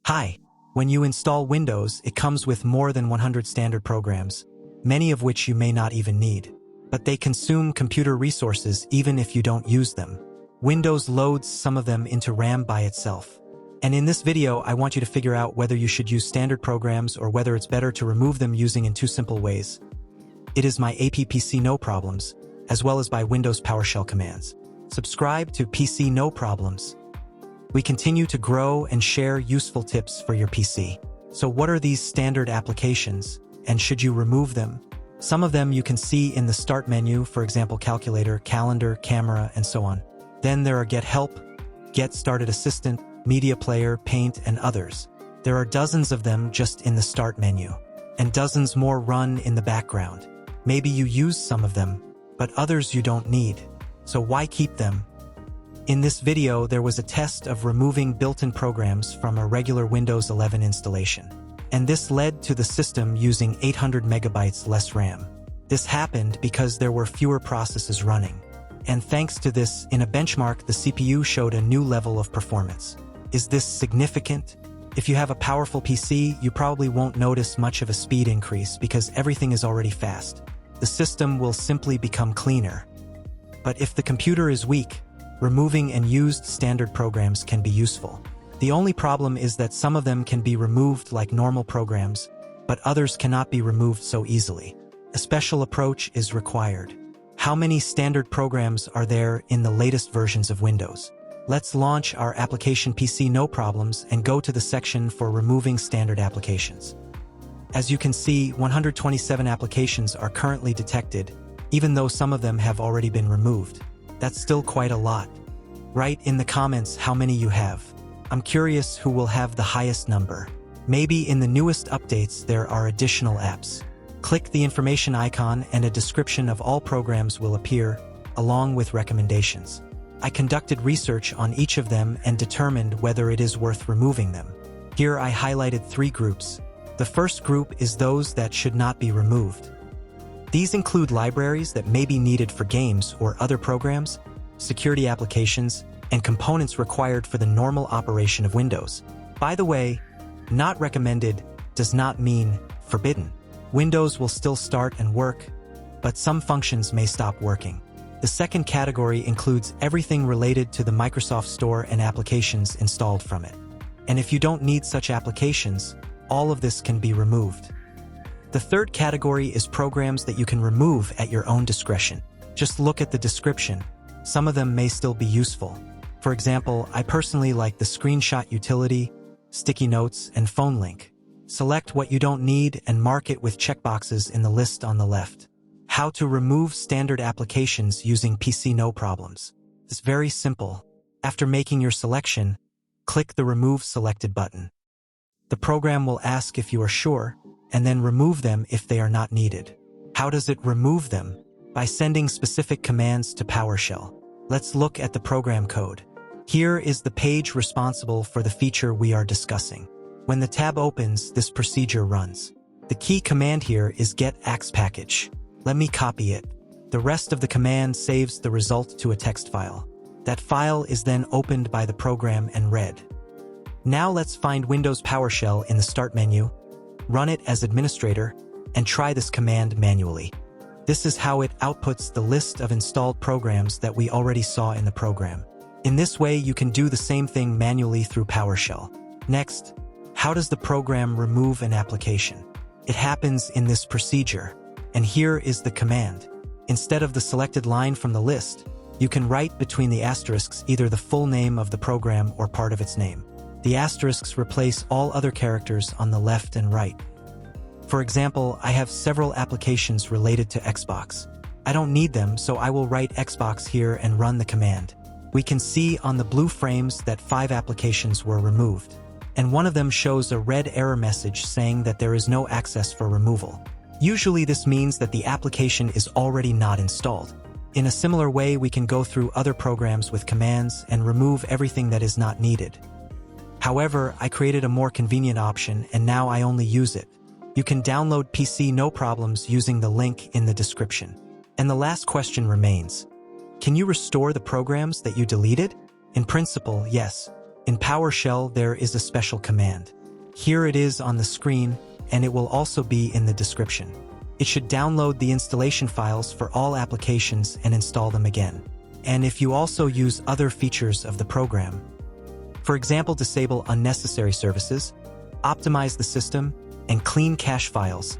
Hi. When you install Windows, it comes with more than 100 standard programs, many of which you may not even need. But they consume computer resources even if you don't use them. Windows loads some of them into RAM by itself. And in this video, I want you to figure out whether you should use standard programs or whether it's better to remove them using in two simple ways. It is my AppPC No Problems, as well as by Windows PowerShell commands. Subscribe to PC No Problems. We continue to grow and share useful tips for your PC. So what are these standard applications, and should you remove them? Some of them you can see in the Start menu, for example Calculator, Calendar, Camera, and so on. Then there are Get Help, Get Started Assistant, Media Player, Paint, and others. There are dozens of them just in the Start menu, and dozens more run in the background. Maybe you use some of them, but others you don't need. So why keep them? In this video, there was a test of removing built-in programs from a regular Windows 11 installation. And this led to the system using 800 megabytes less RAM. This happened because there were fewer processes running. And thanks to this, in a benchmark, the CPU showed a new level of performance. Is this significant? If you have a powerful PC, you probably won't notice much of a speed increase because everything is already fast. The system will simply become cleaner. But if the computer is weak, removing and used standard programs can be useful. The only problem is that some of them can be removed like normal programs, but others cannot be removed so easily. A special approach is required. How many standard programs are there in the latest versions of Windows? Let's launch our application PC No Problems and go to the section for removing standard applications. As you can see, 127 applications are currently detected, even though some of them have already been removed. That's still quite a lot. Write in the comments how many you have. I'm curious who will have the highest number. Maybe in the newest updates there are additional apps. Click the information icon and a description of all programs will appear, along with recommendations. I conducted research on each of them and determined whether it is worth removing them. Here I highlighted 3 groups. The first group is those that should not be removed. These include libraries that may be needed for games or other programs, security applications, and components required for the normal operation of Windows. By the way, not recommended does not mean forbidden. Windows will still start and work, but some functions may stop working. The second category includes everything related to the Microsoft Store and applications installed from it. And if you don't need such applications, all of this can be removed. The third category is programs that you can remove at your own discretion. Just look at the description. Some of them may still be useful. For example, I personally like the Screenshot Utility, Sticky Notes, and Phone Link. Select what you don't need and mark it with checkboxes in the list on the left. How to remove standard applications using PC No Problems. It's very simple. After making your selection, click the Remove Selected button. The program will ask if you are sure, and then remove them if they are not needed. How does it remove them? By sending specific commands to PowerShell. Let's look at the program code. Here is the page responsible for the feature we are discussing. When the tab opens, this procedure runs. The key command here is Get-AppxPackage. Let me copy it. The rest of the command saves the result to a text file. That file is then opened by the program and read. Now let's find Windows PowerShell in the Start menu, run it as administrator, and try this command manually. This is how it outputs the list of installed programs that we already saw in the program. In this way, you can do the same thing manually through PowerShell. Next, how does the program remove an application? It happens in this procedure, and here is the command. Instead of the selected line from the list, you can write between the asterisks either the full name of the program or part of its name. The asterisks replace all other characters on the left and right. For example, I have several applications related to Xbox. I don't need them, so I will write Xbox here and run the command. We can see on the blue frames that 5 applications were removed, and one of them shows a red error message saying that there is no access for removal. Usually this means that the application is already not installed. In a similar way, we can go through other programs with commands and remove everything that is not needed. However, I created a more convenient option and now I only use it. You can download PC No Problems using the link in the description. And the last question remains. Can you restore the programs that you deleted? In principle, yes. In PowerShell, there is a special command. Here it is on the screen, and it will also be in the description. It should download the installation files for all applications and install them again. And if you also use other features of the program, for example, disable unnecessary services, optimize the system, and clean cache files,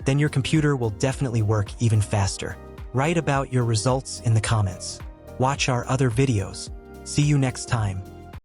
then your computer will definitely work even faster. Write about your results in the comments. Watch our other videos. See you next time.